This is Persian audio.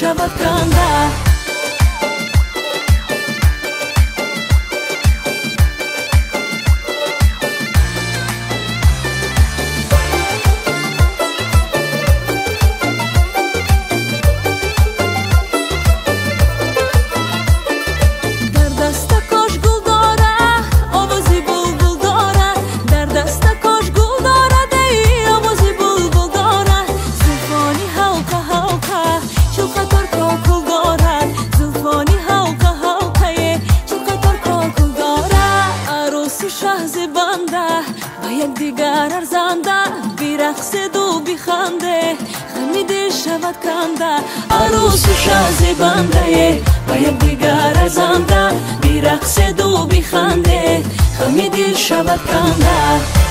شود کنده دیگر ارزنده بیرقصد و بیخنده غم دل شود کنده عروس و شازه بنده و یک دیگر ارزنده بیرقصد و بیخنده غم دل شود کنده